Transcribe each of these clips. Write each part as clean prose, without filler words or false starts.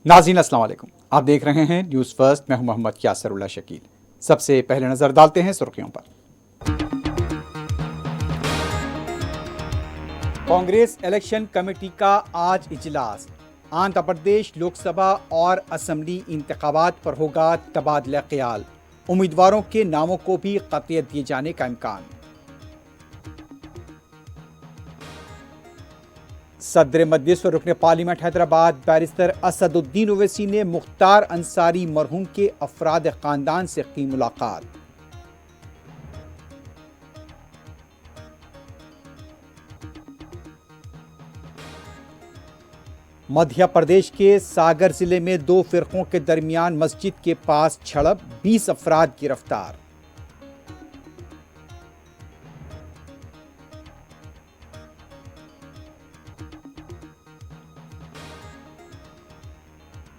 नाज़रीन अस्सलाम वालेकुम। आप देख रहे हैं न्यूज़ फर्स्ट। मैं हूं मोहम्मद यासरुल्लाह शकील। सबसे पहले नज़र डालते हैं सुर्खियों पर। कांग्रेस इलेक्शन कमेटी का आज इजलास। आंध्र प्रदेश लोकसभा और असम्बली इंतखाबात पर होगा तबादला ख्याल। उम्मीदवारों के नामों को भी कतियत दिए जाने का इम्कान। सदर मजलिस व रुकन पार्लियामेंट हैदराबाद बैरिस्टर असदुद्दीन ओवैसी ने मुख्तार अंसारी मरहूम के अफराद ख़ानदान से की मुलाकात। मध्य प्रदेश के सागर जिले में दो फिरकों के दरमियान मस्जिद के पास झड़प, 20 अफराद गिरफ्तार।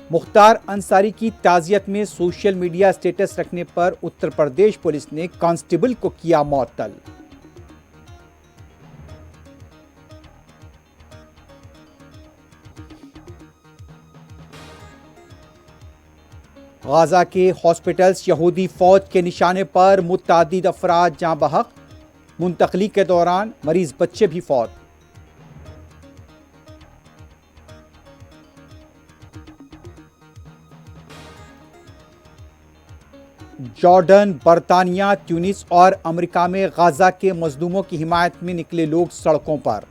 मुख्तार अंसारी की ताज़ियत में सोशल मीडिया स्टेटस रखने पर उत्तर प्रदेश पुलिस ने कांस्टेबल को किया मुअत्तल। गाजा के हॉस्पिटल्स यहूदी फौज के निशाने पर मुतअद्दिद अफराद जाँ बहक। मुंतकली के दौरान मरीज बच्चे भी फौत। जॉर्डन, बरतानिया, ट्यूनिस और अमेरिका में गाजा के मजलूमों की हिमायत में निकले लोग सड़कों पर।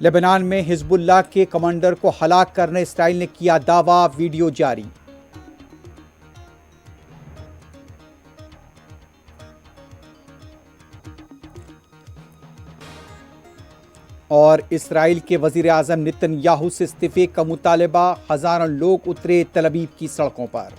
लेबनान में हिजबुल्लाह के कमांडर को हलाक करने इसराइल ने किया दावा, वीडियो जारी। और इसराइल के वजीर आजम नेतन्याहू से इस्तीफे का मुतालबा, हजारों लोग उतरे तल अवीव की सड़कों पर।